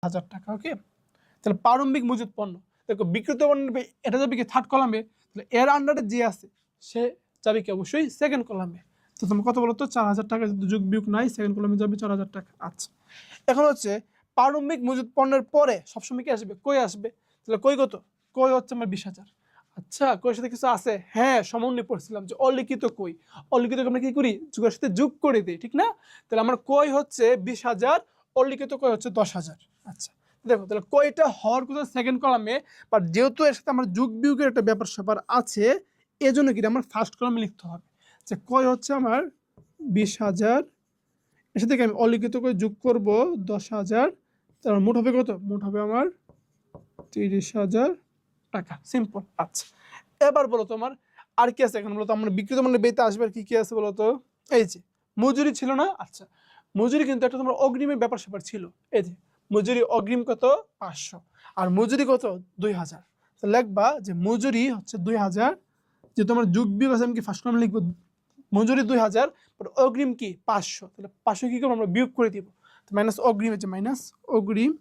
1000 টাকা। ওকে, তাহলে প্রারম্ভিক মজুদ পণ্য, দেখো বিক্রিত পণ্যের ব্যয় এটা যাবে কি থার্ড কলামে, তাহলে এর আন্ডারে যে আছে সে যাবে কি অবশ্যই সেকেন্ড কলামে। তো তোমার কত বলো তো 4000 টাকা, যদি যোগ বিয়োগ নাই সেকেন্ড কলামে যাবে 4000 টাকা। আচ্ছা, এখন হচ্ছে প্রারম্ভিক মজুদ পণ্যের পরে সবসময় কি আসবে, কই আসবে, তাহলে কই কত, কই হচ্ছে আমার 20,000। আচ্ছা, কইয়ের সাথে কিছু আছে, হ্যাঁ সমন্বয় পড়ছিলাম যে অলিখিত কই, অলিখিত আমরা কি করি যোগের সাথে যোগ করে দিই, ঠিক না? তাহলে আমার কই হচ্ছে 20,000, অলিখিত কই হচ্ছে 10,000। আচ্ছা দেখো, তাহলে কইটা হওয়ার কথা সেকেন্ড কলামে, বাট যেহেতু এর সাথে আমার যোগ বিয়োগের একটা ব্যাপার স্যাপার আছে, এজন্য কি আমার ফার্স্ট কলামে লিখতে হবে যে কই হচ্ছে আমার 20,000, এর সাথে আমি অলিখিত করে যোগ করব 10,000, তার মোট হবে কত, মোট হবে আমার 30,000 টাকা। সিম্পল। আচ্ছা, এবার বলো তোমার আর কি আছে এখানে, বলো তো আমার বিক্রিত মূল্যের ব্যয়তে আসবে আর কি কি আছে বলো তো। এই যে মজুরি ছিল না, আচ্ছা মজুরি কিন্তু একটা তোমার অগ্রিমের ব্যাপার স্যাপার ছিল। এই যে মজুরি অগ্রিম কত 500, আর মজুরি কত 2000। তো লিখবা যে মজুরি হচ্ছে 2000, যে তোমার যোগ বিয়োগ আছে আমি কি ফার্স্ট কলামে লিখবো মজুরি 2000, বাট অগ্রিম কি 500, তাহলে 500 কি করবো আমরা বিয়োগ করে দিব, তো মাইনাস অগ্রিম হচ্ছে মাইনাস অগ্রিম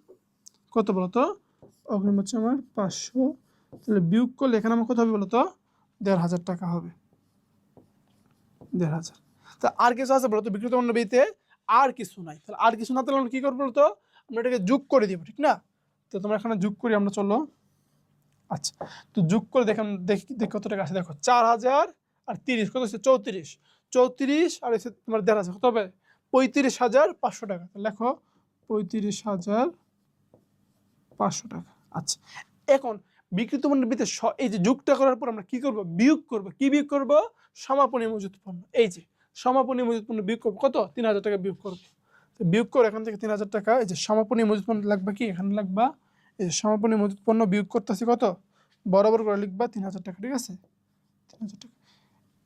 কত বলো তো, অগ্রিম হচ্ছে আমার 500, তাহলে বিয়োগ করলে এখানে আমার কত হবে বলো তো 1500 টাকা হবে, 1500। তা আর কিছু আছে বলো তো বিক্রিত পণ্য ব্যয়তে, আর কিছু নাই, তাহলে আর কিছু না, তাহলে আমরা কি করবো বলো তো, আমরা এটাকে যোগ করে দিব, ঠিক না? তো তোমরা এখানে যোগ করি আমরা, চলো। আচ্ছা, তো যোগ করে দেখেন, দেখি কত টাকা আছে, দেখো 4000 আর 30 কত হচ্ছে 34, 34 আর এসে তোমার 1500 কত হবে 35,500 টাকা। লেখো 35,500 টাকা। আচ্ছা, এখন বিক্রিত পণ্যের ভিতরে এই যে যোগটা করার পর আমরা কি করব, বিয়োগ করব। কি বিয়োগ করব, সমাপনী মজুত পণ্য। এই যে সমাপনী মজুত পণ্য বিয়োগ করব কত, 3000 টাকা বিয়োগ করব। তো বিয়োগ করে এখান থেকে 3000 টাকা, এই যে সমাপনী মজুত পণ্য লাগবে কি, এখানে লাগবা এই যে সমাপনী মজুত পণ্য বিয়োগ করতেছি কত, বরাবর করে লিখবা 3000 টাকা, ঠিক আছে? 3000 টাকা,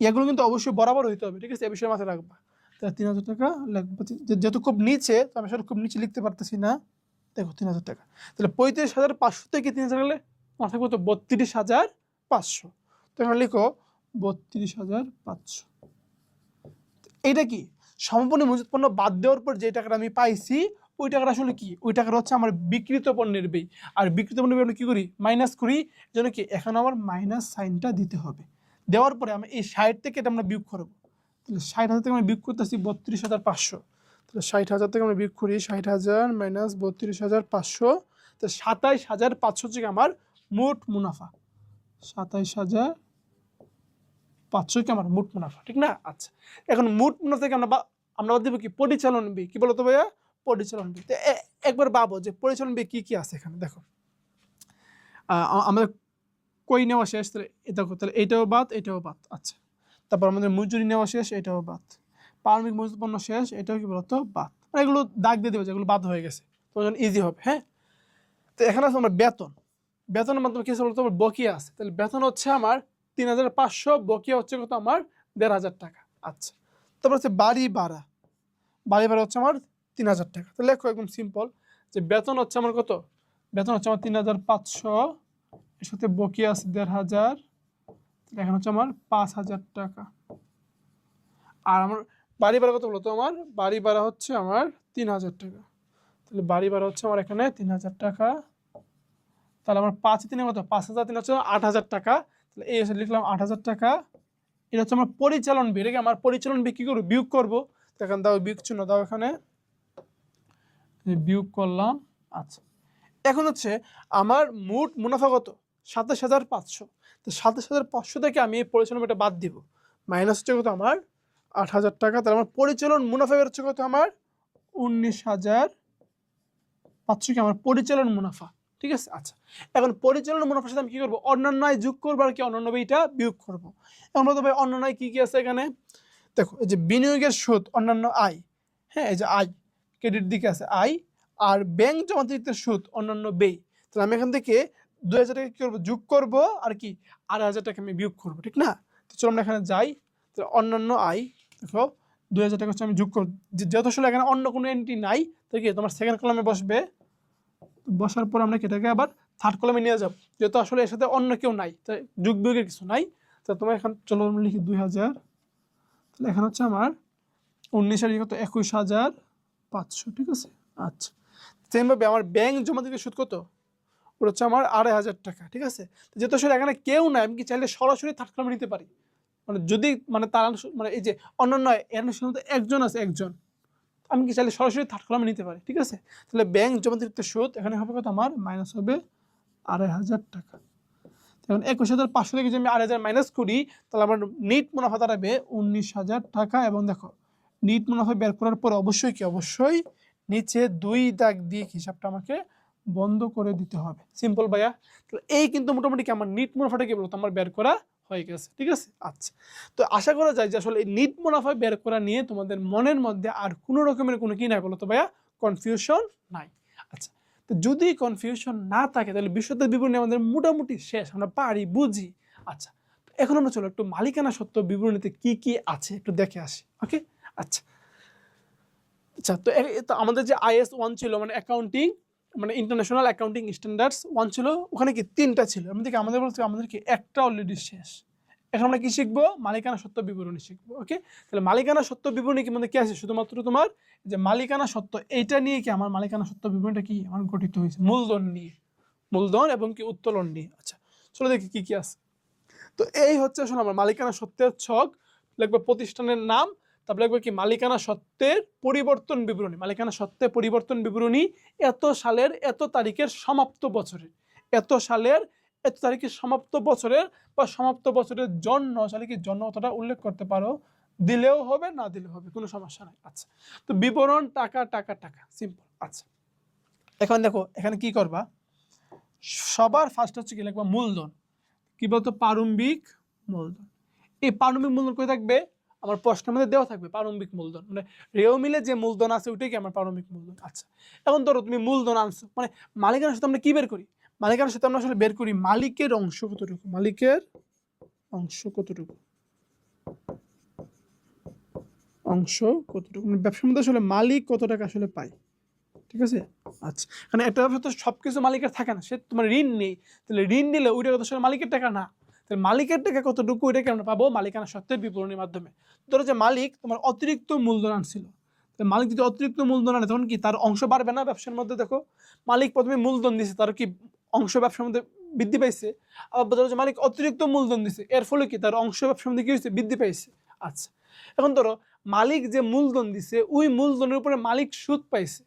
এগুলো কিন্তু অবশ্যই বরাবর হইতে হবে, ঠিক আছে? এই বিষয়ে মাথায় রাখবা। তাহলে 3000 টাকা লাগবে, যেহেতু খুব নিচে তো আমি আসলে খুব নিচে লিখতে পারতেছি না। দেখো 3000 টাকা, তাহলে 35,500 থেকে 3000 গেলে মাথায় কত 32,500, তো এখানে লিখো 32,500। এইটা কি সমাপনী মজুত পণ্য বাদ দেওয়ার পর যে টাকাটা আমি পাইছি, ওই টাকাটা আসলে কি, ওই টাকাটা হচ্ছে আমার বিক্রিত পণ্যের ব্যয়। আর বিক্রিত পণ্যের ব্যয় আমরা কি করি, মাইনাস করি, যেন কি এখানে আমার মাইনাস সাইনটা দিতে হবে। দেওয়ার পরে আমি এই 60 থেকে এটা আমরা বিয়োগ করবো, তাহলে 60,000 থেকে আমরা বিয়োগ করতেছি 32,500, তাহলে 60,000 থেকে আমরা বিয়োগ করি 60,000 মাইনাস 32,500, তো 27,500 থেকে আমার মোট মুনাফা, 27,500 কি আমার মোট মুনাফা, ঠিক না? আচ্ছা, এখন মোট মুনাফা থেকে আমরা বাদ দেবো কি পরিচালন ব্যয়, কি বলতো ভাইয়া, পরিচালন ব্যয়। তো একবার ভাবো যে পরিচালন ব্যয় কি কি আছে এখানে, দেখো আমাদের কই নেওয়া শেষ, তাহলে দেখো, তাহলে এটাও বাদ, এটাও বাদ। আচ্ছা, তারপর আমাদের মজুরি নেওয়া শেষ, এটাও বাদ। প্রারম্ভিক মজুত পণ্য শেষ, এটাও কি বলতো বাদ। মানে এগুলো দাগ দিয়ে দেবে যেগুলো বাদ হয়ে গেছে, তোমার ইজি হবে। হ্যাঁ, তো এখানে আছে আমার বেতন, বেতনের মাধ্যমে কি বলতো আমার বকিয়া আছে, তাহলে বেতন হচ্ছে আমার 3,500, বকিয়া হচ্ছে কত আমার 1,500 টাকা। আচ্ছা, তারপর হচ্ছে বাড়ি ভাড়া, বাড়ি ভাড়া হচ্ছে আমার 3,000 টাকা। তাহলে লেখো একদম সিম্পল যে বেতন হচ্ছে আমার কত, বেতন হচ্ছে আমার 3,500, এর সাথে বকিয়া আছে 1,500, এখন হচ্ছে আমার 5,000 টাকা। আর আমার বাড়ি ভাড়া কত বলো তো, আমার বাড়ি ভাড়া হচ্ছে আমার 3,000 টাকা। তাহলে বাড়ি ভাড়া হচ্ছে আমার এখানে 3,000 টাকা, তাহলে আমার 5 3 কত 5,000 3 হচ্ছে 8,000 টাকা। তাহলে এই এসে লিখলাম 8,000 টাকা। এটা হচ্ছে আমার পরিচালন ব্যয়, এটাকে আমার পরিচালন ব্যয় কি করবো, বিয়োগ করবো। তো এখানে দাও বিয়োগ চিহ্ন দাও, এখানে বিয়োগ করলাম। আচ্ছা, এখন হচ্ছে আমার মোট মুনাফা কত 27,500, তো 27,500 থেকে আমি এই পরিচালন ব্যয়টা বাদ দিব, মাইনাস হচ্ছে কত আমার 8,000 টাকা। তাহলে আমার পরিচালন মুনাফা বের হচ্ছে কত আমার 19,500 কি আমার পরিচালন মুনাফা, ঠিক আছে? আচ্ছা, এখন পরিচালন মুনাফার সাথে আমি কি করবো, অন্যান্য আয় যোগ করবো আর কি অন্যান্য ব্যয়টা বিয়োগ করবো। এখন বলতো ভাই অন্যান্য আয় কি কি আছে এখানে, দেখো এই যে বিনিয়োগের সুদ অন্যান্য আয়, হ্যাঁ এই যে আয় ক্রেডিট দিকে আছে আয়, আর ব্যাংক জমাতিরিক্ত সুদ অন্যান্য ব্যয়। তাহলে আমি এখান থেকে 2,000 টাকা কি করবো যোগ করবো আর কি 8,000 টাকা আমি বিয়োগ করবো, ঠিক না? তো চলো আমরা এখানে যাই, তো অন্যান্য আয় দেখো 2,000 টাকা হচ্ছে আমি যোগ করবো, যেহেতু আসলে এখানে অন্য কোনো এন্ট্রি নাই, তো কি তোমার সেকেন্ড কলামে বসবে, বসার পর আমরা এটাকে আবার থার্ড কলামে নিয়ে যাব, যেহেতু আসলে এর সাথে অন্য কেউ নাই, তাই যোগ বিয়োগের কিছু নাই। তো তোমার এখন চলো আমরা লিখি 2,000, তাহলে এখানে হচ্ছে আমার 19 আর কত 21,500, ঠিক আছে? আচ্ছা, সেমভাবে আমার ব্যাংক জমা থেকে সুদ কত, ওটা হচ্ছে আমার 2,500 টাকা। ঠিক আছে, যেহেতু আসলে এখানে কেউ নাই, আমি কি চাইলে সরাসরি থার্ড কলামে নিতে পারি, মানে যদি মানে তার মানে এই যে অন্যান্য এর সাথে একজন আছে, একজন, আমি কি চাইলে সরাসরি থার্ড কলামে নিতে পারি। ঠিক আছে, তাহলে ব্যাংক জমাতিরিক্ত সুদ এখানে হবে কত, আমার মাইনাস হবে 2,500 টাকা। এখন 21,500 থেকে যদি আমি 2,500 মাইনাস করি, তাহলে আমার নিট মুনাফা দাঁড়াবে 19,000 টাকা। এবং দেখো নিট মুনাফা বের করার পর অবশ্যই কি, অবশ্যই নিচে 2 দাগ দিয়ে হিসাবটা আমাকে বন্ধ করে দিতে হবে। সিম্পল ভাইয়া। তাহলে এই কিন্তু মোটামুটি কি আমার নিট মুনাফাটা কি বলতো আমার বের করা হয়ে গেছে। ঠিক আছে, আচ্ছা, তো আশা করা যায় যে আসলে এই নিট মুনাফা বের করা নিয়ে তোমাদের মনের মধ্যে আর কোনো রকমের কোনো কি নাই বলতো ভাইয়া, কনফিউশন নাই। আচ্ছা, তো যদি কনফিউশন না থাকে তাহলে বিশদের বিবরণী আমাদের মোটামুটি শেষ, আমরা পারি, বুঝি। আচ্ছা, এখন আমরা চলো একটু মালিকানা সত্ত্ব বিবরণীতে কি কি আছে একটু দেখে আসি। ওকে, আচ্ছা আচ্ছা, তো আমাদের যে IS 1 ছিল, মানে অ্যাকাউন্টিং, মানে ইন্টারন্যাশনাল অ্যাকাউন্টিং স্ট্যান্ডার্ডস 1 ছিল, ওখানে কি 3টা ছিল, আমাদের বলতে আমাদের কি একটা অলরেডি শেষ। এখন আমরা কি শিখবো, মালিকানা সত্ত্ব বিবরণী শিখবো। ওকে, তাহলে মালিকানা সত্ত্ব বিবরণী কি মধ্যে কি আছে, শুধুমাত্র তোমার যে মালিকানা সত্ত্ব, এইটা নিয়ে কি আমার মালিকানা সত্ত্ব বিবরণীটা কি আমার গঠিত হয়েছে, মূলধন নিয়ে, মূলধন এবং কি উত্তোলন নিয়ে। আচ্ছা, চলো দেখি কি কি আছে। তো এই হচ্ছে আসলে আমার মালিকানা সত্ত্বের ছক, লিখবে প্রতিষ্ঠানের নাম, তারপরে লিখবে কি মালিকানা সত্ত্বের পরিবর্তন বিবরণী, মালিকানা সত্ত্বের পরিবর্তন বিবরণী এত সালের এত তারিখের সমাপ্ত বছরের, এত সালের এত তারিখের সমাপ্ত বছরের বা সমাপ্ত বছরের জন্য আসলে কি জন্য অতটা উল্লেখ করতে পারো, দিলেও হবে না দিলেও হবে, কোনো সমস্যা নাই। আচ্ছা, তো বিবরণ টাকা টাকা টাকা, সিম্পল। আচ্ছা, এখন দেখো এখানে কি করবা, সবার ফার্স্ট হচ্ছে কি লিখবা মূলধন, কি বলতো প্রারম্ভিক মূলধন। এই প্রারম্ভিক মূলধন কোথায় থাকবে, আমার প্রশ্নের মধ্যে দেওয়া থাকবে প্রারম্ভিক মূলধন, মানে রেও মিলে যে মূলধন আছে ওইটাই কি আমার প্রারম্ভিক মূলধন। আচ্ছা, এখন ধরো তুমি মূলধন আনছো, মানে মালিকানার সাথে আমরা কি বের করি, মালিকানার সাথে আমরা আসলে বের করি মালিকের অংশ কতটুকু, মালিকের অংশ কতটুকু, অংশ কতটুকু, মানে ব্যবসার মধ্যে আসলে মালিক কত টাকা আসলে পায়। ঠিক আছে, আচ্ছা, মানে একটা ব্যবসা তো সবকিছু মালিকের থাকে না, সে তোমার ঋণ নেই, তাহলে ঋণ নিলে ওই টাকা তো আসলে মালিকের টাকা না, তাহলে মালিকের টাকা কতটুকু ওইটাকে আমরা পাবো মালিকানা সত্ত্বের বিবরণীর মাধ্যমে। ধরো যে মালিক তোমার অতিরিক্ত মূলধন আনছিল, মালিক যদি অতিরিক্ত মূলধন আনে তখন কি তার অংশ বাড়বে না ব্যবসার মধ্যে। দেখো মালিক প্রথমে মূলধন দিছে, তার কি অংশ ব্যবসার মধ্যে বৃদ্ধি পাইছে, আবার ধরো যে মালিক অতিরিক্ত মূলধন দিছে, এর ফলে কি তার অংশ ব্যবসার মধ্যে কি হয়েছে, বৃদ্ধি পাইছে। আচ্ছা, এখন ধরো মালিক যে মূলধন দিছে ওই মূলধনের উপরে মালিক সুদ পাইছে,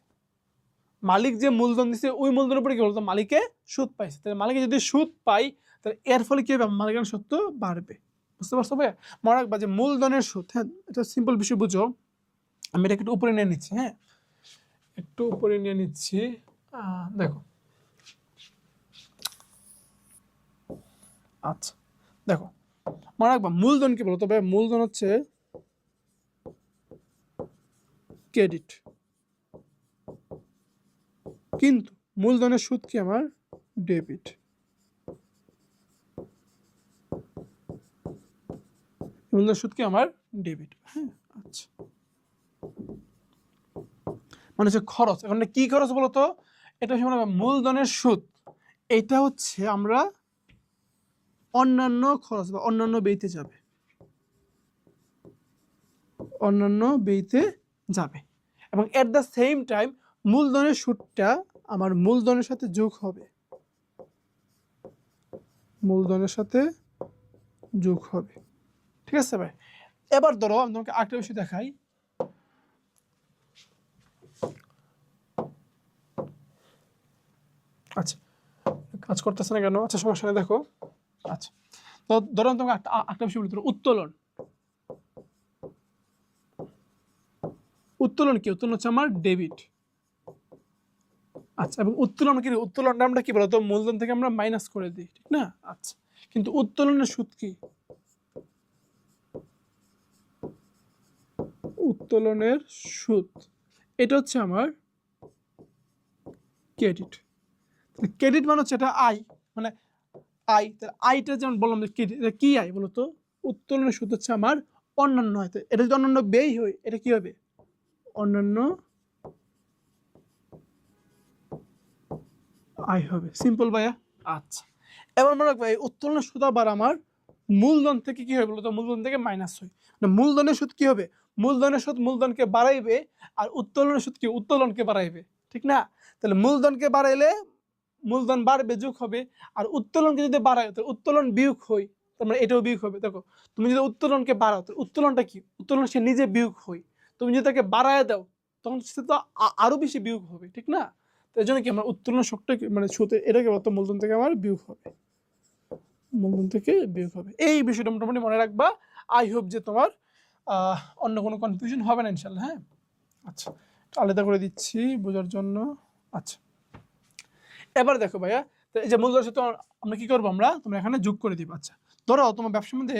মালিক যে মূলধন দিচ্ছে ওই মূলধনের উপরে কি বলতো মালিকে সুদ পাইছে, তাহলে মালিকে যদি সুদ পাই তাহলে এর ফলে কি হবে, মালিকানা সত্ত্ব বাড়বে। বুঝতে পারছো ভাইয়া, মনে রাখবা যে মূলধনের সুদ, হ্যাঁ এটা সিম্পল বিষয় বুঝো, আমি এটাকে একটু উপরে নিয়ে নিচ্ছি, হ্যাঁ একটু উপরে নিয়ে নিচ্ছি। দেখো, আচ্ছা দেখো, মনে রাখবা মূলধন কি বলতো ভাইয়া, মূলধন হচ্ছে ক্রেডিট, কিন্তু মূলধনের সুদ কি আমার ডেবিট। মূলধনের সুদ কি আমার ডেবিট। হ্যাঁ, আচ্ছা, মানে হচ্ছে খরচ। এখন কি খরচ বলতো, এটা হচ্ছে মূলধনের সুদ, এটা হচ্ছে আমরা অন্যান্য খরচ বা অন্যান্য ব্যয়তে যাবে, অন্যান্য ব্যয়তে যাবে, এবং এট দ্য সেম টাইম মূলধনের সুদটা আমার মূলধনের সাথে যোগ হবে, মূলধনের সাথে যোগ হবে। ঠিক আছে ভাই, এবার ধরো আমি তোমাকে আরেকটা বিষয় দেখাই। আচ্ছা, কাজ করতেছে না কেন, আচ্ছা সমস্যা নেই, দেখো। আচ্ছা, তো ধরো তোমাকে একটা বিষয় বলি, ধরো উত্তোলন, উত্তোলন কি, উত্তোলন হচ্ছে আমার ডেবিট। আচ্ছা, এবং উত্তোলন কি, উত্তোলনটা আমরা কি বলতো মূলধন থেকে আমরা মাইনাস করে দিই, ঠিক না। আচ্ছা, কিন্তু উত্তোলনের সুদ কি, উত্তোলনের সুদ এটা হচ্ছে আমার ক্রেডিট। ক্রেডিট মানে হচ্ছে এটা আয়, মানে আয়, তাহলে আয়টা যেমন বললাম যে ক্রেডিট, এটা কি আয় বলতো, উত্তোলনের সুদ হচ্ছে আমার অন্যান্য আয়, এটা যদি অন্যান্য ব্যয় হয় এটা কি হবে, অন্যান্য আয় হবে। সিম্পল ভাইয়া। আচ্ছা, এবার মনে রাখবো এই উত্তোলনের সুদ আবার আমার মূলধন থেকে কি হবে বলতো, মূলধন থেকে মাইনাস হয়, মানে মূলধনের সুদ কি হবে, মূলধনের সুদ মূলধনকে বাড়াইবে, আর উত্তোলনের সুদ কি উত্তোলনকে বাড়াইবে। ঠিক না? তাহলে মূলধনকে বাড়াইলে মূলধন বাড়বে, যোগ হবে। আর উত্তোলনকে যদি বাড়ায় তাহলে উত্তোলন বিয়োগ হয়, তার মানে এটাও বিয়োগ হবে। দেখো তুমি যদি উত্তোলনকে বাড়াও তাহলে উত্তোলনটা কি? উত্তোলন সে নিজে বিয়োগ হয়। তুমি যদি তাকে বাড়ায় দাও তখন সে তো আরো বেশি বিয়োগ হবে, ঠিক না? তাই জন্য কি আমরা উত্তোলন শক্তি মানে সুতে এটাকে বলতো মূলধন থেকে আমার বিয়োগ হবে, মূলধন থেকে বিয়োগ হবে। এই বিষয়টা মোটামুটি মনে রাখবা। আই হোপ যে তোমার অন্য কোনো কনফিউশন হবে না ইনশাল্লাহ। হ্যাঁ, আচ্ছা, আলাদা করে দিচ্ছি বোঝার জন্য। আচ্ছা, এবার দেখো ভাইয়া, তো এই যে মূলধনের সাথে আমরা কি করবো, আমরা তোমরা এখানে যোগ করে দিবা। আচ্ছা, ধরো তোমার ব্যবসার মধ্যে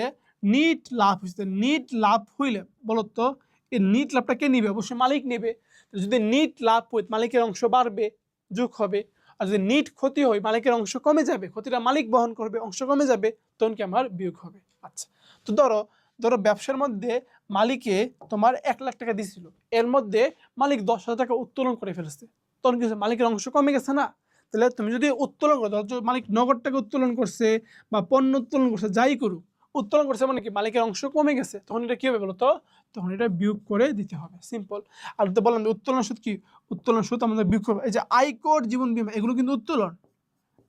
নিট লাভ হয়েছে, নিট লাভ হইলে বলো তো এই নিট লাভটা কে নিবে? অবশ্যই মালিক নেবে। যদি নিট লাভ হয় মালিকের অংশ বাড়বে, যোগ হবে। আর যদি নিট ক্ষতি হয় মালিকের অংশ কমে যাবে, ক্ষতিটা মালিক বহন করবে, অংশ কমে যাবে, তখন কি আমার বিয়োগ হবে। আচ্ছা, তো ধরো ধরো ব্যবসার মধ্যে মালিকে তোমার 1,00,000 টাকা দিছিল, এর মধ্যে মালিক 10,000 টাকা উত্তোলন করে ফেলেছে, তখন কি মালিকের অংশ কমে গেছে না? তাহলে তুমি যদি উত্তোলন করো, ধরো মালিক নগদ টাকা উত্তোলন করছে বা পণ্য উত্তোলন করছে, যাই করুক, উত্তোলন করছে মানে কি মালিকের অংশ কমে গেছে, তখন এটা কি হবে বলো তো? তখন এটা বিয়োগ করে দিতে হবে, সিম্পল। আর তো বললাম উত্তোলন সুদ কি? উত্তোলন সুদ আমাদের বিয়োগ করবে। এই যে আয়কর, জীবন বীমা, এগুলো কিন্তু উত্তোলন।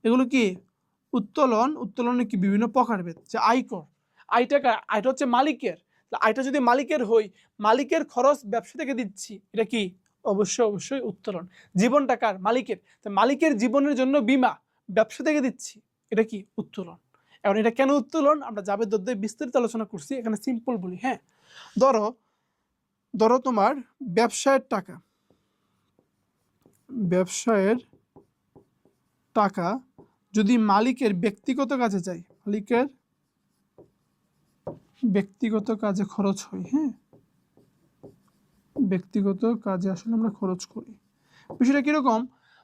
এগুলো কি উত্তোলন? উত্তোলনের কি বিভিন্ন প্রকারভেদ। যে আয়কর, আয়টা হচ্ছে মালিকের, আয়টা যদি মালিকের হই, মালিকের খরচ ব্যবসা থেকে দিচ্ছি, এটা কি? অবশ্যই অবশ্যই উত্তোলন। জীবনটা কার? মালিকের। তো মালিকের জীবনের জন্য বীমা ব্যবসা থেকে দিচ্ছি, এটা কি? উত্তোলন। এখন এটা কেন উত্তোলন আমরা জাবেদ অধ্যায়ে বিস্তারিত আলোচনা করছি, এখানে সিম্পল বলি। হ্যাঁ, ধরো ধরো তোমার ব্যবসায়ের টাকা, ব্যবসায়ের টাকা যদি মালিকের ব্যক্তিগত কাজে যায়, মালিকের ব্যক্তিগত কাজে খরচ হয়, হ্যাঁ, ব্যক্তিগত কাজে আসলে আমরা খরচ করি। বিষয়টা কিরকম?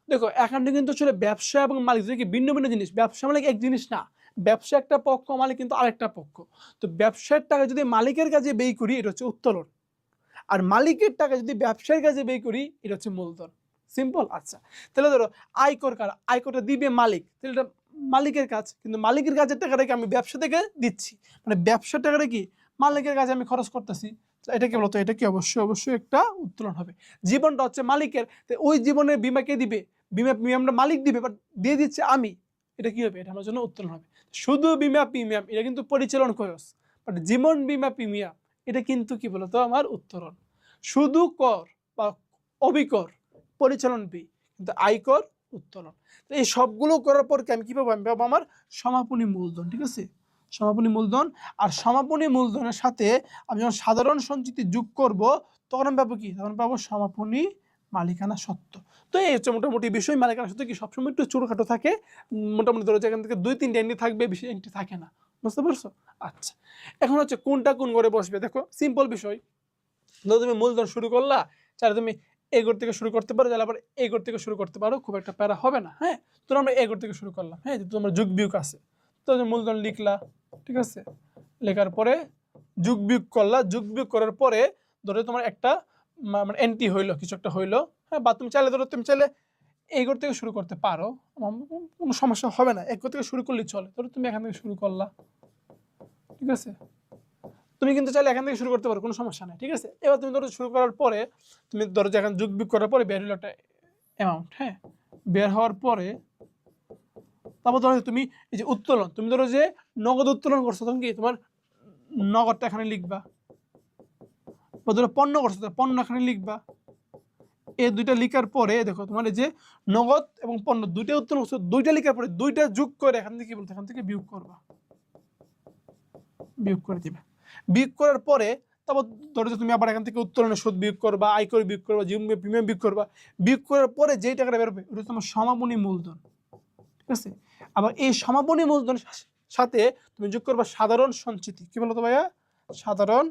দেখো এখানটা কিন্তু আসলে ব্যবসা এবং মালিক কি ভিন্ন ভিন্ন জিনিস। ব্যবসা মালিক এক জিনিস না, ব্যবসা একটা পক্ষ, মালিক কিন্তু আরেকটা পক্ষ। তো ব্যবসার টাকা যদি মালিকের কাজে ব্যয় করি এটা হচ্ছে উত্তোলন, আর মালিকের টাকা যদি ব্যবসার কাজে ব্যয় করি এটা হচ্ছে মূলধন। সিম্পল। আচ্ছা, তাহলে ধরো আয়কর কার? আয়করটা দিবে মালিক, তাহলে এটা মালিকের কাজ, কিন্তু মালিকের কাজের টাকাটাকে আমি ব্যবসা থেকে দিচ্ছি, মানে ব্যবসার টাকাটা কি মালিকের কাজে আমি খরচ করতেছি, এটা কি বলতো? এটা কি অবশ্যই অবশ্যই একটা উত্তোলন হবে। জীবনটা হচ্ছে মালিকের, ওই জীবনের বীমা কে দিবে? বীমা মালিক দিবে, বাট দিয়ে দিচ্ছে আমি, এটা কি হবে? এটা আমার জন্য উত্তোলন হবে। শুধু বীমা প্রিমিয়াম এটা কিন্তু পরিচালন খরচ, বাট জীবন বীমা প্রিমিয়াম এটা কিন্তু কি বলতো আমার উত্তোলন। শুধু কর বা অবিকর পরিচালন ফি, কিন্তু আয়কর উত্তোলন। এই সবগুলো করার পর আমি কি পাবো? আমি পাবো আমার সমাপনী মূলধন। ঠিক আছে, সমাপনী মূলধন। আর সমাপনী মূলধনের সাথে আমি যখন সাধারণ সঞ্চিতি যোগ করব তখন আমি পাবো কি? তখন পাবো সমাপনী মালিকানা সত্ত্ব। তো এই হচ্ছে মোটামুটি বিষয়। মালিকানা সত্ত্ব কি সবসময় একটু ছোটখাটো থাকে, মোটামুটি ধরো যেখান থেকে 2-3টা এন্ট্রি থাকবে, বেশি এন্ট্রি থাকে না। বুঝতে পারছো? আচ্ছা, এখন হচ্ছে কোনটা কোন ঘরে বসবে। দেখো সিম্পল বিষয়, ধরো তুমি মূলধন শুরু করলা, চাইলে তুমি এই ঘর থেকে শুরু করতে পারো, তাহলে আবার এই ঘর থেকে শুরু করতে পারো, খুব একটা প্যারা হবে না। হ্যাঁ, তো আমরা এই ঘর থেকে শুরু করলাম। হ্যাঁ, যে তোমার যোগ বিয়োগ আছে, তো মূলধন লিখলা, ঠিক আছে, লেখার পরে যোগ বিয়োগ করলা, যোগ বিয়োগ করার পরে ধরো তোমার একটা মানে এন্ট্রি হইলো, কিছু একটা হইলো। হ্যাঁ, বা তুমি চাইলে ধরো তুমি চাইলে এই ঘর থেকে শুরু করতে পারো, কোনো সমস্যা হবে না, এক ঘর থেকে শুরু করলেই চলে। ধরো তুমি এখান থেকে শুরু করলা, ঠিক আছে, তুমি কিন্তু চাইলে এখান থেকে শুরু করতে পারো, কোনো সমস্যা নেই। ঠিক আছে, এবার তুমি ধরো শুরু করার পরে তুমি ধরো যে এখন যোগ বিয়োগ করার পরে বের হলো একটা অ্যামাউন্ট। হ্যাঁ, বের হওয়ার পরে তারপর ধরো তুমি এই যে উত্তোলন, তুমি ধরো যে নগদ উত্তোলন করছো, তখন কি তোমার নগদটা এখানে লিখবা। বা ধরো পণ্য করছো, পণ্য এখানে লিখবা। এই দুইটা লিখার পরে দেখো তোমার এই যে নগদ এবং পণ্য দুইটা উত্তোলন করছো, দুইটা লিখার পরে দুইটা যোগ করে এখান থেকে কি বলতো? এখান থেকে বিয়োগ করবা, বিয়োগ করে দিবে। বিয়োগ করার পরে তারপর ধরো যে তুমি আবার এখান থেকে উত্তোলনের সুদ বিয়োগ করবা, আয়কর বিয়োগ করবা, জীবন প্রিমিয়াম বিয়োগ করবা। বিয়োগ করার পরে যেই টাকাটা বেরোবে ওটা তোমার সমাপনী মূলধন। ঠিক আছে, আবার এই সমাপনী মূলধনের সাথে তুমি যোগ করবা সাধারণ সঞ্চিতি। কি বলতো ভাইয়া? সাধারণ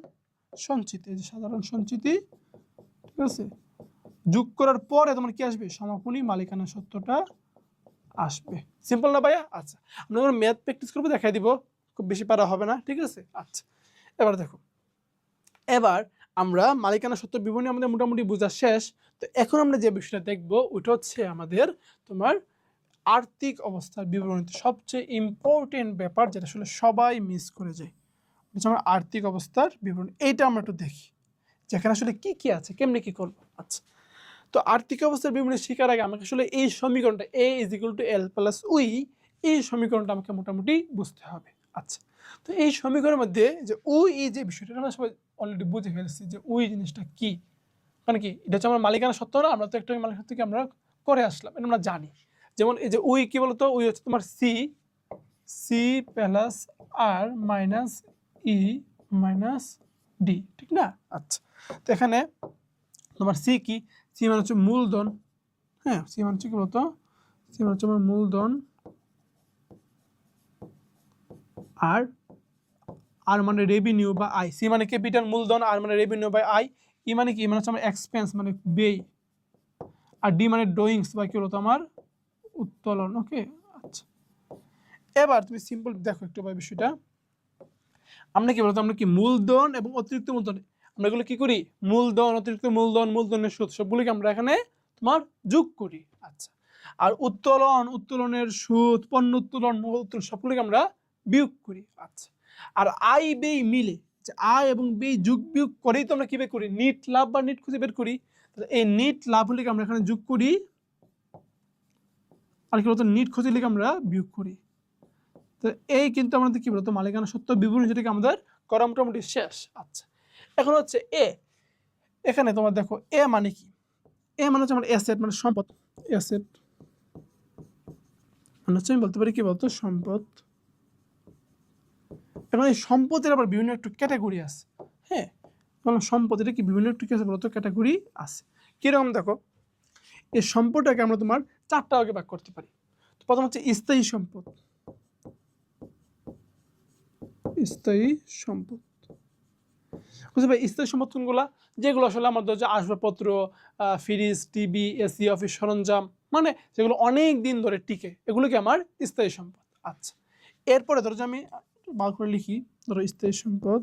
সঞ্চিতি। এই যে সাধারণ সঞ্চিতি, ঠিক আছে, যোগ করার পরে তোমার কি আসবে? সমাপনী মালিকানা সত্ত্বটা আসবে। সিম্পল না ভাইয়া? আচ্ছা, আমরা যখন ম্যাথ প্র্যাকটিস করবো দেখাই দিব, খুব বেশি পারা হবে না। ঠিক আছে, আচ্ছা, এবার দেখো, এবার আমরা মালিকানা সত্ত্ব বিবরণী আমাদের মোটামুটি বোঝা শেষ। তো এখন আমরা যে বিষয়টা দেখবো ওইটা হচ্ছে আমাদের তোমার আর্থিক অবস্থার বিবরণীতে সবচেয়ে ইম্পর্টেন্ট ব্যাপার, যেটা আসলে সবাই মিস করে যায়, হচ্ছে আমার আর্থিক অবস্থার বিবরণী। এইটা আমরা একটু দেখি যেখানে আসলে কি কি আছে, কেমনে কি করবো। আচ্ছা, তো আর্থিক অবস্থার বিবরণী শেখার আগে আমাকে আসলে এই সমীকরণটা A = L + উই, এই সমীকরণটা আমাকে মোটামুটি বুঝতে হবে। আচ্ছা, তো এই সমীকরণের মধ্যে যে উই যে বিষয়টা আমরা সবাই অলরেডি বুঝে ফেলছি যে উই জিনিসটা কি, মানে কি এটা হচ্ছে আমার মালিকানা সত্ত্ব না, আমরা তো একটা মালিকানা সত্ত্বকে আমরা করে আসলাম, এটা আমরা জানি। যেমন এই যে উই কি বলতো, উই হচ্ছে তোমার সি প্লাস আর মাইনাস ই মাইনাস ডি, ঠিক না? আচ্ছা, তো এখানে তোমার সি কি, সি মানে হচ্ছে মূলধন, হ্যাঁ সি মানে হচ্ছে কি বলতো, সি মানে হচ্ছে আমার মূলধন, আর আর মানে রেভিনিউ বা আয়, সি মানে ক্যাপিটাল মূলধন, আর মানে রেভিনিউ বাই আয়, ই মানে কি, মানে হচ্ছে আমার এক্সপেন্স মানে ব্যয়, আর ডি মানে ডুইংস বা কি বলতো আমার উত্তোলন। ওকে, আচ্ছা এবার তুমি সিম্পল দেখো একটু ভাই বিষয়টা, আমরা কি বলতো, আমরা কি মূলধন এবং অতিরিক্ত মূলধন, আমরা এগুলো কি করি, মূলধন অতিরিক্ত মূলধন মূলধনের সুদ সবগুলোকে আমরা এখানে তোমার যোগ করি। আচ্ছা, আর উত্তোলনের সুদ, পণ্য উত্তোলন সবগুলোকে আমরা বিয়োগ করি। আচ্ছা, আর আয় ব্যয় মিলে, যে আয় এবং ব্যয় যোগ বিয়োগ করেই তো আমরা কি বের করি, নিট লাভ বা নিট খুঁজে বের করি। এই নিট লাভগুলিকে আমরা এখানে যোগ করি, আর কি বলতো নিট খুঁজে লিখে আমরা বিয়োগ করি। তো এই কিন্তু আমাদের কি বলতো মালিকানা সত্ত্ব বিবরণী, যেটাকে আমাদের করা মোটামুটি শেষ। আচ্ছা, এখন হচ্ছে এ, এখানে তোমার দেখো এ মানে কি, এ মানে হচ্ছে আমার অ্যাসেট মানে সম্পদ, অ্যাসেট মানে হচ্ছে আমি বলতে পারি কি বলতো সম্পদ। এখন এই সম্পদের আবার বিভিন্ন একটু ক্যাটাগরি আছে, হ্যাঁ সম্পদের কি বিভিন্ন একটু কিছু বলতো ক্যাটাগরি আছে। কিরকম দেখো, এই সম্পদটাকে আমরা তোমার 4টা ভাগে ভাগ করতে পারি। তো প্রথম হচ্ছে স্থায়ী সম্পদ, স্থায়ী সম্পদ বুঝতে পারি। স্থায়ী সম্পদ কোনগুলা, যেগুলো আসলে আমাদের যে আসবাবপত্র, ফ্রিজ, টিভি, এসি, অফিস সরঞ্জাম, মানে যেগুলো অনেক দিন ধরে টিকে, এগুলোকে আমার স্থায়ী সম্পদ। আচ্ছা, এরপরে ধরো যে আমি বার করে লিখি, ধরো স্থায়ী সম্পদ।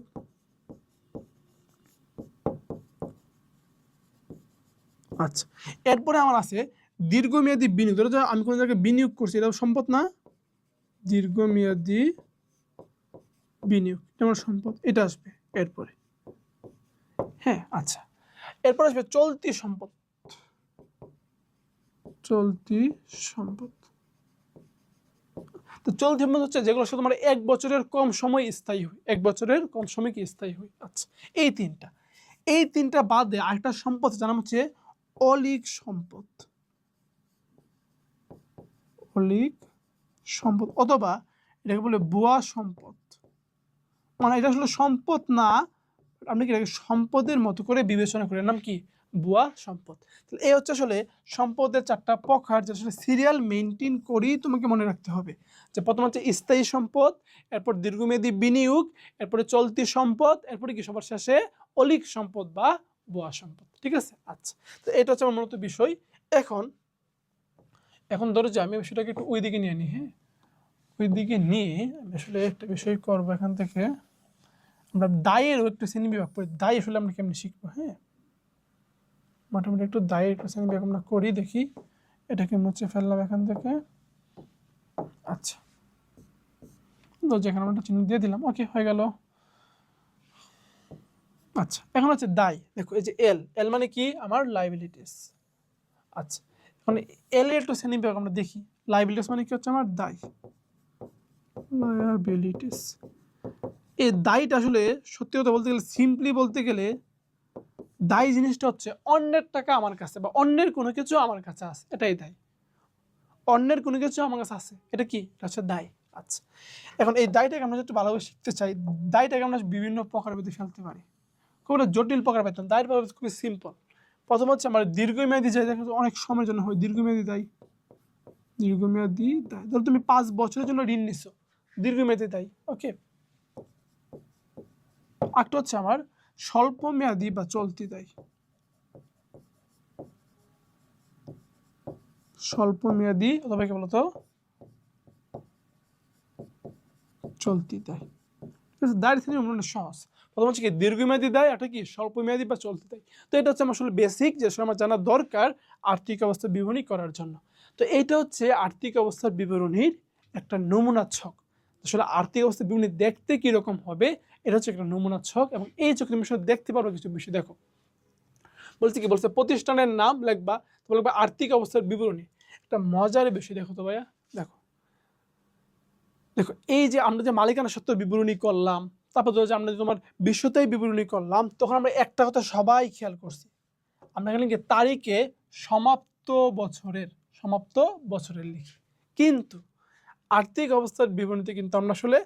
আচ্ছা, এরপরে আমার আছে দীর্ঘমেয়াদী বিনিয়োগ, ধরো যে আমি কোনো জায়গায় বিনিয়োগ করছি, এটা সম্পদ না, দীর্ঘমেয়াদী বিনিয়োগ যেমন সম্পদ, এটা আসবে এরপরে। হ্যাঁ, আচ্ছা এরপর আসবে চলতি সম্পদ, চলতি সম্পদ। তো চলতি সম্পদ হচ্ছে যেগুলো শুধু মানে 1 বছরের কম সময় স্থায়ী হয়, 1 বছরের কম সময় কি স্থায়ী হয়। আচ্ছা, এই তিনটা বাদে আরেকটা সম্পদ জানা হচ্ছে অলিক সম্পদ, অলিক সম্পদ, অথবা এটাকে বলে ভুয়া সম্পদ। মানে এটা আসলে সম্পদ না, আপনি কি এটাকে সম্পদের মতো করে বিবেচনা করেন, নাম কি, ভুয়া সম্পদ। তাহলে এই হচ্ছে আসলে সম্পদের 4টা প্রকার, যে আসলে সিরিয়াল মেনটেন করেই তোমাকে মনে রাখতে হবে। যে প্রথম হচ্ছে স্থায়ী সম্পদ, এরপর দীর্ঘমেয়াদী বিনিয়োগ, এরপরে চলতি সম্পদ, এরপরে কি সবার শেষে অলিক সম্পদ বা ভুয়া সম্পদ। ঠিক আছে, আচ্ছা তো এটা হচ্ছে আমার মূলত বিষয়। এখন ধরো যে আমি বিষয়টাকে একটু ওই দিকে নিয়ে নিই, হ্যাঁ ওই দিকে নিয়ে আমি আসলে একটা বিষয় করবো। এখান থেকে আমরা দায়েরও একটু শ্রেণী বিভাগ করি, দায় আসলে আমরা কেমনি শিখবো। হ্যাঁ, মোটামুটি একটু দায়ের একটু শ্রেণী বিভাগ আমরা করি, দেখি এটাকে মুছে ফেললাম এখান থেকে। আচ্ছা, তো যেখানে আমরা একটা চিহ্ন দিয়ে দিলাম, ওকে হয়ে গেল। আচ্ছা, এখন হচ্ছে দায়, দেখো এই যে এল মানে কি, আমার লাইবিলিটিস। আচ্ছা, এখন এল এর একটু শ্রেণী বিভাগ আমরা দেখি। লাইবিলিটিস মানে কি হচ্ছে আমার দায়, লায়াবিলিটিস। এই দায়টা আসলে সত্যি কথা বলতে গেলে, সিম্পলি বলতে গেলে, দায় জিনিসটা হচ্ছে অন্যের টাকা আমার কাছে বা অন্যের কোনো কিছু আমার কাছে আছে, এটাই দায়। অন্যের কোনো কিছু আমার কাছে আছে, এটা কি, এটা হচ্ছে দায়। আচ্ছা, এখন এই দায়টাকে আমরা একটু ভালোভাবে শিখতে চাই, দায়টাকে আমরা বিভিন্ন প্রকারের মধ্যে ফেলতে পারি, খুব একটা জটিল প্রকার পেতাম। দায়ের প্রকার খুবই সিম্পল। প্রথম হচ্ছে আমার দীর্ঘমেয়াদী দায়, দেখা অনেক সময়ের জন্য হয় দীর্ঘমেয়াদী দায়, দীর্ঘমেয়াদী দায়। ধরো তুমি 5 বছরের জন্য ঋণ নিছো, দীর্ঘমেয়াদী দায়। ওকে, একটা হচ্ছে আমার স্বল্প মেয়াদী বা চলতি দায়, স্বল্প মেয়াদী অথবা কি বলতো চলতি দায়। দায়ের শ্রেণী অনুযায়ী সহজ। প্রথম হচ্ছে কি দীর্ঘমেয়াদী দায়, এটা কি স্বল্প মেয়াদী বা চলতি দায়। তো এটা হচ্ছে আমার আসলে বেসিক, যে আমার জানা দরকার আর্থিক অবস্থার বিবরণী করার জন্য। তো এইটা হচ্ছে আর্থিক অবস্থার বিবরণীর একটা নমুনা ছক। আসলে আর্থিক অবস্থার বিবরণী দেখতে কিরকম হবে, এটা হচ্ছে একটা নমুনা ছক, এবং এই চোখে তুমি দেখতে পারো কিছু বিষয়। দেখো বলছে কি, বলছে প্রতিষ্ঠানের নাম লিখবা, তো লিখবা আর্থিক অবস্থার বিবরণী। একটা মজার বিষয় দেখো তো ভাইয়া, দেখো দেখো এই যে আমরা যে মালিকানা সত্ত্ব বিবরণী করলাম, তারপর ধরো যে আমরা যে তোমার বিশ্বতাই বিবরণী করলাম, তখন আমরা একটা কথা সবাই খেয়াল করছি, আমরা এখানে কি তারিখে সমাপ্ত বছরের লিখি, কিন্তু আর্থিক অবস্থার বিবরণীতে কিন্তু আমরা আসলে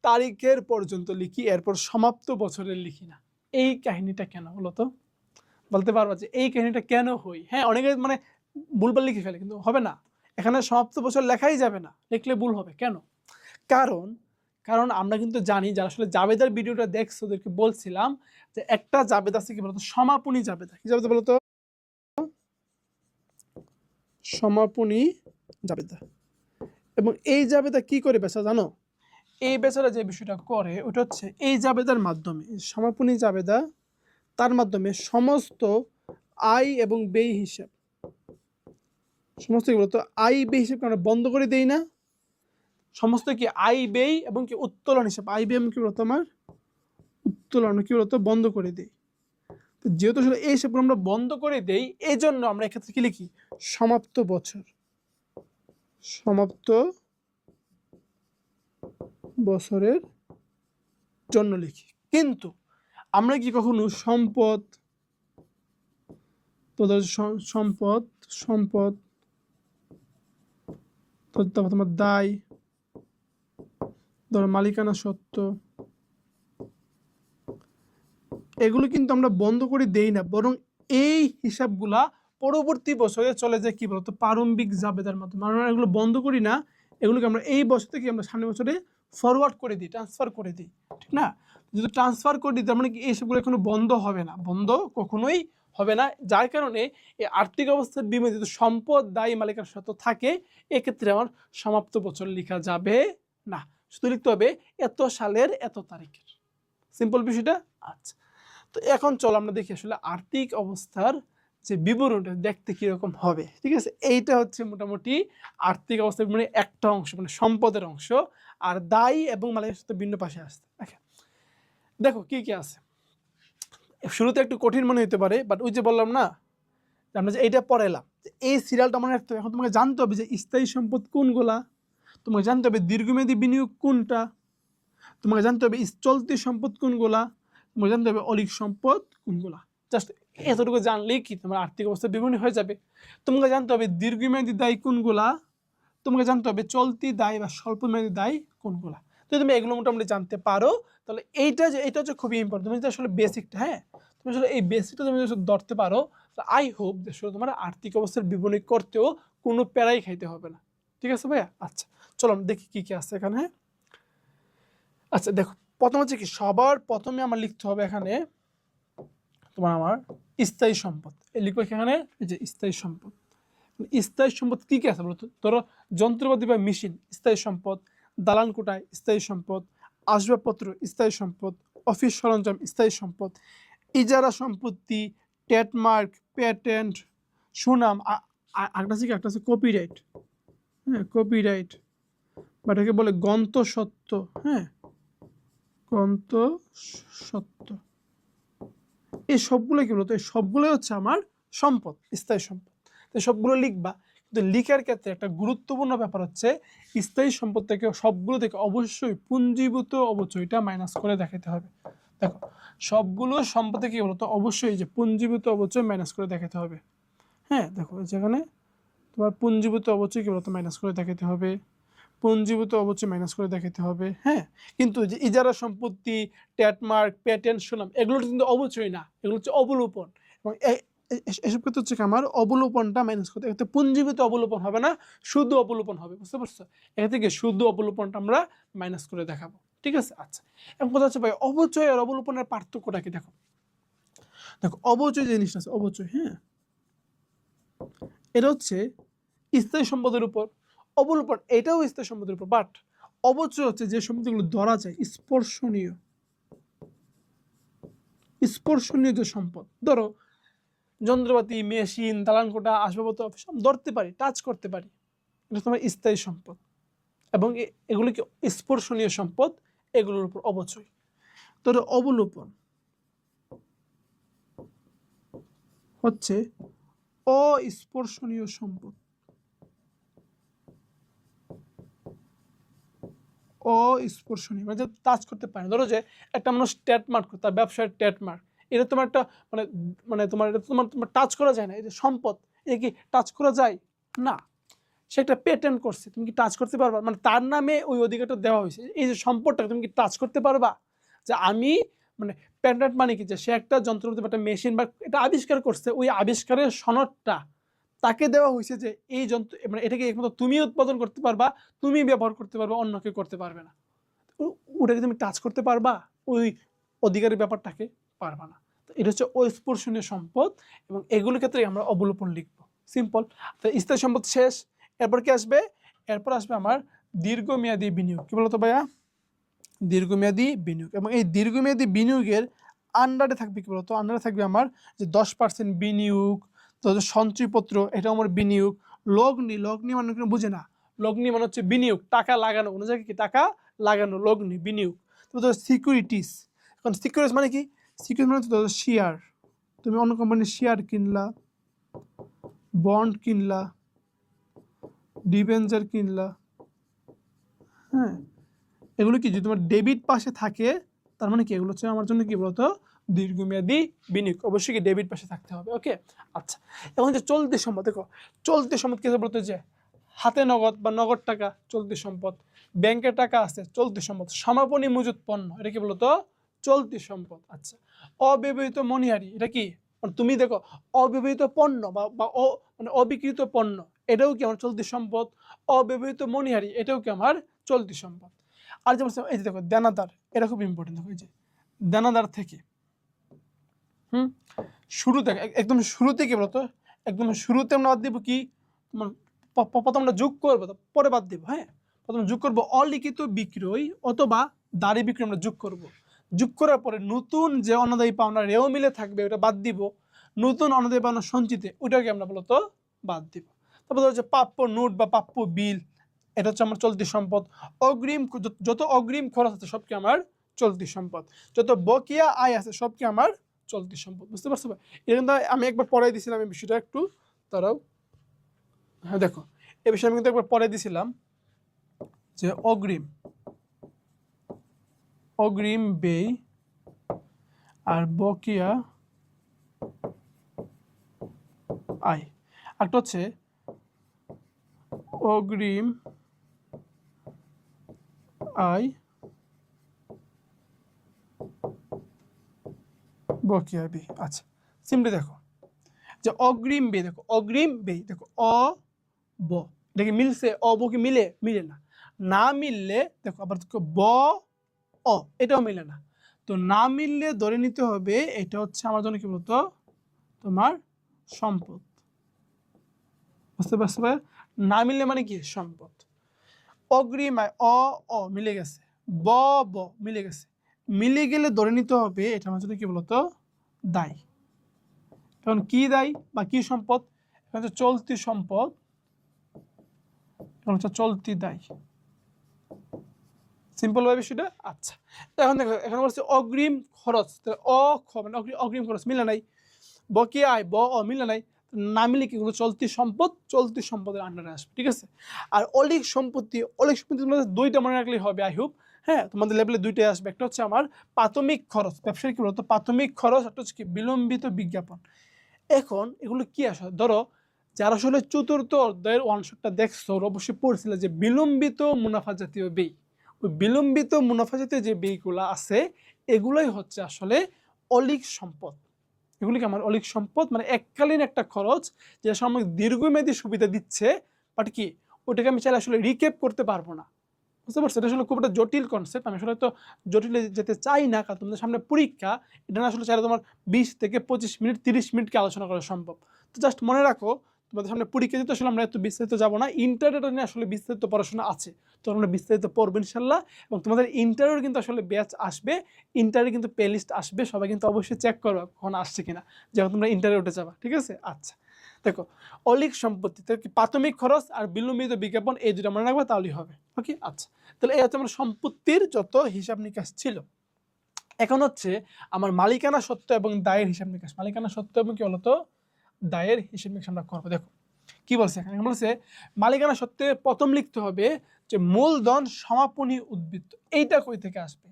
তারিখের পর্যন্ত লিখি, এরপর সমাপ্ত বছরের লিখি না। এই কাহিনীটা কেন বলো তো? বলতে পারবা যে এই কাহিনীটা কেন হয়? হ্যাঁ, অনেকে মানে ভুলভাল লিখে ফেলে, কিন্তু হবে না, এখানে সমাপ্ত বছর লেখাই যাবে না, লিখলে ভুল হবে। কেন? কারণ কারণ আমরা কিন্তু জানি, যারা আসলে জাবেদার ভিডিওটা দেখছো ওদেরকে বলছিলাম যে একটা জাবেদ আছে কি বলতো, সমাপনী জাবেদা। কি জাবেদা বলতো? সমাপনী জাবেদা। এবং এই জাবেদা কি করে বেচা জানো? এই বেচারা যে বিষয়টা করে ওটা হচ্ছে এই জাবেদার মাধ্যমে, সমাপনী জাবেদা, তার মাধ্যমে সমস্ত আয় এবং ব্যয় হিসাব, সমস্ত কি বলতো আয় ব্যয় হিসাবকে আমরা বন্ধ করে দেই না, সমস্ত কি আয় ব্যয় এবং কি উত্তোলন হিসাব, আয় ব্যয় এবং কি বলতো আমার উত্তোলন কি বলতো বন্ধ করে দেই। তো যেহেতু আসলে এই হিসাবগুলো আমরা বন্ধ করে দেই, এই জন্য আমরা এক্ষেত্রে কি লিখি, সমাপ্ত বছরের জন্য লিখি। কিন্তু আমরা কি কখনো সম্পদ, সম্পদ তারপর তোমার দায়, ধরো মালিকানা সত্ত্ব, এগুলো কিন্তু আমরা বন্ধ করে দেই না, বরং এই হিসাবগুলা পরবর্তী বছরে চলে যায় কি বলতো প্রারম্ভিক জাবেদার মাধ্যমে। আমরা এগুলো বন্ধ করি না, এগুলোকে আমরা এই বছর থেকে আমরা সামনের বছরে ফরওয়ার্ড করে দিই, ট্রান্সফার করে দিই, ঠিক না? যদি ট্রান্সফার করে দিই তার মানে কি এইসবগুলো এখনো বন্ধ হবে না, বন্ধ কখনোই হবে না। যার কারণে এই আর্থিক অবস্থার বিমে যদি সম্পদ, দায়ী, মালিকানার সত্ত্ব থাকে, এক্ষেত্রে আমার সমাপ্ত বছর লেখা যাবে না, শুধু লিখতে হবে এত সালের এত তারিখের। সিম্পল বিষয়টা। আচ্ছা, তো এখন চলো আমরা দেখি আসলে আর্থিক অবস্থার যে বিবরণটা দেখতে কিরকম হবে। ঠিক আছে, এইটা হচ্ছে মোটামুটি আর্থিক অবস্থার মানে একটা অংশ, মানে সম্পদের অংশ, আর দায়ী এবং মালিকানার সাথে ভিন্ন পাশে আসতে। দেখো কি কি আছে। শুরুতে একটু কঠিন মনে হতে পারে, বাট ওই যে বললাম না, আমরা যে এইটা পড়াইলাম, এই সিরিয়ালটা মনে রাখতে হবে। এখন তোমাকে জানতে হবে যে স্থায়ী সম্পদ কোনগুলা, তোমাকে জানতে হবে দীর্ঘমেয়াদী বিনিয়োগ কোনটা, তোমাকে জানতে হবে চলতি সম্পদ কোনগুলা, তোমাকে জানতে হবে অলিক সম্পদ কোনগুলা। জাস্ট এতটুকু জানলেই কি তোমার আর্থিক অবস্থা বিবরণী হয়ে যাবে। তোমাকে জানতে হবে দীর্ঘমেয়াদী দায় কোনগুলা, তোমাকে জানতে হবে চলতি দায় বা স্বল্পমেয়াদী দায় কোনগুলা। তো তুমি এগুলো মোটামুটি জানতে পারো, তাহলে এটা হচ্ছে খুবই ইম্পর্টেন্ট। তুমি যদি আসলে বেসিকটা, হ্যাঁ, তুমি আসলে এই বেসিকটা তুমি যদি ধরতে পারো, আই হোপ যে আসলে তোমার আর্থিক অবস্থার বিবরণী করতেও কোনো প্যারাই খাইতে হবে না। ঠিক আছে ভাইয়া? আচ্ছা, চলো আমরা দেখি কি কি আছে এখানে। হ্যাঁ, আচ্ছা দেখো, প্রথম হচ্ছে কি, সবার প্রথমে আমার লিখতে হবে এখানে তোমার আমার স্থায়ী সম্পদ। এই লিখবো এখানে এই যে স্থায়ী সম্পদ। স্থায়ী সম্পদ কি কি আছে বলতো? ধরো যন্ত্রপাতি বা মেশিন স্থায়ী সম্পদ, দালান কোঠায় স্থায়ী সম্পদ, আসবাবপত্র স্থায়ী সম্পদ, অফিস সরঞ্জাম স্থায়ী সম্পদ, ইজারা সম্পত্তি, ট্রেডমার্ক, প্যাটেন্ট, সুনাম, একটা আছে কপিরাইট। হ্যাঁ, কপিরাইট বা এটাকে বলে গন্তসত্ত্ব। হ্যাঁ, গন্তসত্ত্ব। এই সবগুলো কি বলতো? এই সবগুলোই হচ্ছে আমার সম্পদ, স্থায়ী সম্পদ। তো সবগুলো লিখবা, কিন্তু লিখার ক্ষেত্রে একটা গুরুত্বপূর্ণ ব্যাপার হচ্ছে স্থায়ী সম্পদ থেকে সবগুলো থেকে অবশ্যই পুঞ্জীভূত অবচয়টা মাইনাস করে দেখাতে হবে। দেখো, সবগুলো সম্পদ থেকে কি বলতো অবশ্যই যে পুঞ্জীভূত অবচয় মাইনাস করে দেখাতে হবে। হ্যাঁ, দেখো যেখানে তোমার পুঞ্জীভূত অবচয় কি বলতো মাইনাস করে দেখাতে হবে, পুঞ্জীভূত অবচয় মাইনাস করে দেখাতে হবে। হ্যাঁ, কিন্তু যে ইজারা সম্পত্তি, ট্রেডমার্ক, প্যাটেন্ট, সুনাম, এগুলো কিন্তু অবচয় না, এগুলো হচ্ছে অবলোপন। এবং এসব ক্ষেত্রে হচ্ছে আমার অবলোপনটা মাইনাস করতে, এক্ষেত্রে পুঞ্জীভূত অবলোপন হবে না, শুদ্ধ অবলোপন হবে। বুঝতে পারছো? এখান থেকে শুদ্ধ অবলোপনটা আমরা মাইনাস করে দেখাবো। ঠিক আছে? আচ্ছা, এখন কথা হচ্ছে ভাই অবচয় আর অবলোপনের পার্থক্যটা কি? দেখো দেখো অবচয় যে জিনিসটা আছে, অবচয়, হ্যাঁ, এটা হচ্ছে স্থায়ী সম্পদের উপর, অবলোপন এটাও স্থায়ী সম্পদের উপর। বাট অবচয় হচ্ছে যে সম্পদগুলো ধরা যায়, স্পর্শনীয় যে সম্পদ। ধরো যন্ত্রপাতি, মেশিন, দালানকোঠা, আসবাবপত্র, সব ধরতে পারি, টাচ করতে পারি, এটা তোমার স্থায়ী সম্পদ। এবং এগুলো কি স্পর্শনীয় সম্পদ, এগুলোর উপর অবচয়। ধরো অবলোপন, হচ্ছে অস্পর্শনীয় সম্পদ। অস্পর্শনীয় মানে টাচ করতে পারে না। ধরো যে একটা মানুষ ট্রেডমার্ক, তার ব্যবসার ট্রেডমার্ক, এটা তোমার একটা মানে মানে তোমার এটা তোমার তোমার টাচ করা যায় না। এই যে সম্পদ, এটা কি টাচ করা যায় না। সে একটা পেটেন্ট করছে, তুমি কি টাচ করতে পারবা? মানে তার নামে ওই অধিকারটা দেওয়া হয়েছে। এই যে সম্পদটাকে তুমি কি টাচ করতে পারবা? যে আমি মানে পেটেন্ট মানে কি, যে সে একটা যন্ত্রপাতি বা একটা মেশিন বা এটা আবিষ্কার করছে, ওই আবিষ্কারের সনদটা তাকে দেওয়া হয়েছে যে এই যন্ত্র মানে এটাকে একমাত্র তুমি উৎপাদন করতে পারবা, তুমি ব্যবহার করতে পারবা, অন্য কেউ করতে পারবে না। ওটাকে তুমি টাচ করতে পারবা? ওই অধিকারের ব্যাপারটাকে পারবা না। তো এটা হচ্ছে অস্পর্শনীয় সম্পদ, এবং এগুলোর ক্ষেত্রে আমরা অবলোপন লিখবো। সিম্পল। তো স্থায়ী সম্পদ শেষ। এরপর কি আসবে? এরপর আসবে আমার দীর্ঘমেয়াদী বিনিয়োগ। কি বলতো ভাইয়া? দীর্ঘমেয়াদী বিনিয়োগ। এবং এই দীর্ঘমেয়াদী বিনিয়োগের আন্ডারে থাকবে কি বলতো? আন্ডারে থাকবে আমার যে 10% বিনিয়োগ, তো সঞ্চয়পত্র, এটা আমার বিনিয়োগ। লগ্নি, লগ্নি মানে কোনো বুঝে না। লগ্নি মানে হচ্ছে বিনিয়োগ, টাকা লাগানো, কোনো জায়গায় কি টাকা লাগানো, লগ্নি বিনিয়োগ। তো সিকিউরিটিস। এখন সিকিউরিটিস মানে কি? সিকিউরিটি মানে হচ্ছে শেয়ার, তুমি অন্য কোম্পানির শেয়ার কিনলা, বন্ড কিনলা, ডিবেঞ্চার কিনলা, হ্যাঁ, এগুলো কি যদি তোমার ডেবিট পাশে থাকে, তার মানে কি এগুলো হচ্ছে আমার জন্য কি বলতো? দীর্ঘমেয়াদী বিনিয়োগ। অবশ্যই কি ডেবিট পাশে থাকতে হবে। ওকে, আচ্ছা। এখন যে চলতি সম্পদ, দেখো চলতি সম্পদ কি বলতো? যে হাতে নগদ বা নগদ টাকা চলতি সম্পদ, ব্যাংকে টাকা আছে চলতি সম্পদ, সমাপনী মজুত পণ্য, এটা কি বলতো? চলতি সম্পদ। আচ্ছা, অব্যবহৃত মনিহারি, এটা কি? তুমি দেখো অব্যবহৃত পণ্য বা মানে অবিকৃত পণ্য, এটাও কি আমার চলতি সম্পদ। অব্যবহৃত মনিহারি, এটাও কি আমার চলতি সম্পদ। আর যেমন এই যে দেখো দেনাদার, এটা খুব ইম্পর্টেন্ট। দেখো এই যে দেনাদার থেকে শুরুতে একদম শুরুতে কি বলতো? একদম শুরুতে আমরা বাদ দিব কি? তোমার প্রথম আমরা যোগ করবো, পরে বাদ দিব। হ্যাঁ, প্রথমে যোগ করবো অলিখিত বিক্রয় অথবা দাঁড়ি বিক্রয়, আমরা যোগ করব। যোগ করার পরে নতুন যে অনাদায়ী পাওনা রেও মিলে থাকবে ওটা বাদ দিব। নতুন অনাদায়ী পাওনা সঞ্চিতে ওইটাকে আমরা বলতো বাদ দিব। তারপর হচ্ছে প্রাপ্য নোট বা প্রাপ্য বিল, এটা হচ্ছে আমার চলতি সম্পদ। অগ্রিম, যত অগ্রিম খরচ আছে সব কি আমার চলতি সম্পদ। যত বকেয়া আয় আছে সব কি আমার চলতি সম্পদ। বুঝতে পারছো? এটা কিন্তু আমি একবার পড়াই দিয়েছিলাম এই বিষয়টা, একটু তারাও। হ্যাঁ দেখো, এই বিষয়ে আমি কিন্তু একবার পড়াই দিয়েছিলাম যে অগ্রিম ব্যয় আর বকেয়া আয়। একটা হচ্ছে অগ্রিম আয় বকেয়া ব্যয়। আচ্ছা, সিম্পলি দেখো যে অগ্রিম ব্যয়, দেখো অগ্রিম ব্যয়, দেখো ব, এটা কি মিলছে? ব কি মিলে? মিলে না। না মিললে দেখো আবার দেখো এটাও মিলে না। তো না মিললে ধরে নিতে হবে এটা হচ্ছে আমার জন্য কি বলতো? তোমার সম্পদ। বুঝতে পারছো ভাই? না মিললে মানে কি? সম্পদ। অগ্রিম আয় মিলে গেছে, ব মিলে গেছে, মিলে গেলে ধরে নিতে হবে এটা আমার জন্য কি বলতো? দায়। এখন কি দায় বা কি সম্পদ? এখন হচ্ছে চলতি সম্পদ, এখন হচ্ছে চলতি দায়। সিম্পল ভাবে সেটা। আচ্ছা, এখন দেখো এখানে বলছে অগ্রিম খরচ, মানে অগ্রিম খরচ মিলে নাই। বকেয়া আয় মিলে নাই। না মিলে কি কোনো চলতি সম্পদ, চলতি সম্পদের আন্ডারে আসবে। ঠিক আছে। আর অলিক সম্পত্তি, তোমাদের দুইটা মনে রাখলেই হবে, আই হোপ। হ্যাঁ, তোমাদের লেভেলে দুইটাই আসবে। একটা হচ্ছে আমার প্রাথমিক খরচ, ব্যবসায়ী কি বলতো? প্রাথমিক খরচ। একটা হচ্ছে কি বিলম্বিত বিজ্ঞাপন। এখন এগুলো কি আসলে? ধরো যারা আসলে চতুর্থ অধ্যায়ের ওয়ানশটটা দেখছো, অবশ্যই পড়ছিল যে বিলম্বিত মুনাফা জাতীয় ব্যয়। ওই বিলম্বিত মুনাফা জাতীয় যে ব্যয়গুলো আছে, এগুলোই হচ্ছে আসলে অলিক সম্পদ। এগুলিকে আমার অলিক সম্পদ, মানে এককালীন একটা খরচ যেটা আমাকে দীর্ঘমেয়াদী সুবিধা দিচ্ছে, বাট কি ওটাকে আমি চাইলে আসলে রিকেপ করতে পারবো না। বুঝতে পারছো? এটা আসলে খুব একটা জটিল কনসেপ্ট। আমি আসলে তো জটিলে যেতে চাই না, কারণ তোমাদের সামনে পরীক্ষা। এটা না আসলে চাইলে তোমার 20 থেকে 25 মিনিট 30 মিনিটকে আলোচনা করা সম্ভব। তো জাস্ট মনে রাখো, তোমাদের সামনে পরীক্ষা দিতে আসলে আমরা এত বিস্তারিত যাবো না। ইন্টারনেটে নিয়ে আসলে বিস্তারিত পড়াশোনা আছে, তো আমরা বিস্তারিত পড়বো ইনশাল্লাহ। এবং তোমাদের ইন্টারভিউ কিন্তু আসলে ব্যাচ আসবে, ইন্টারভিউ কিন্তু প্লে লিস্ট আসবে, সবাই কিন্তু অবশ্যই চেক করবে কখন আসছে কিনা, যখন তোমরা ইন্টারভিউ উঠে যাবা। ঠিক আছে। আচ্ছা দেখো, অলিক সম্পত্তি প্রাথমিক খরচ আর বিলম্বিত বিজ্ঞাপন, এই দুটো মনে রাখবে, তাহলেই হবে। ওকে, আচ্ছা। তাহলে এই হচ্ছে আমার সম্পত্তির যত হিসাব নিকাশ ছিল। এখন হচ্ছে আমার মালিকানা সত্ত্ব এবং দায়ের হিসাব নিকাশ। মালিকানা সত্ত্ব এবং কি বলতো? দায়ের হিসাব নিকাশ আমরা করবো। দেখো কি বলছে এখানে, বলছে মালিকানা সত্ত্বে প্রথম লিখতে হবে যে মূলধন সমাপনী উদ্বৃত্ত। এইটা কই থেকে আসবে?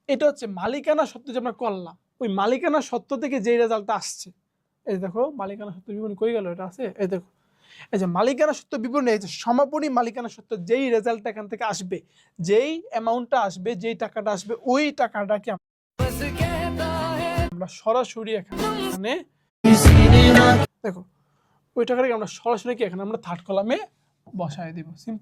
এটা হচ্ছে মালিকানা সত্ত্ব যে আমরা করলাম, ওই মালিকানা সত্ত্ব থেকে যেই রেজাল্টটা আসছে, এই দেখো মালিকানা সত্ত্ব বিবরণী কই গেল, এটা আছে, এই দেখো এই যে মালিকানা সত্ত্ব বিবরণী, এই যে সমাপনী মালিকানা সত্ত্ব যেই রেজাল্টটা এখান থেকে আসবে, যেই অ্যামাউন্টটা আসবে, যেই টাকাটা আসবে, ওই টাকাটাকে আমরা সরাসরি এখানে দেখো ওই টাকাটাকে আমরা সরাসরি কি এখানে আমরা থার্ড কলামে বসায় দিব। সিম্পল।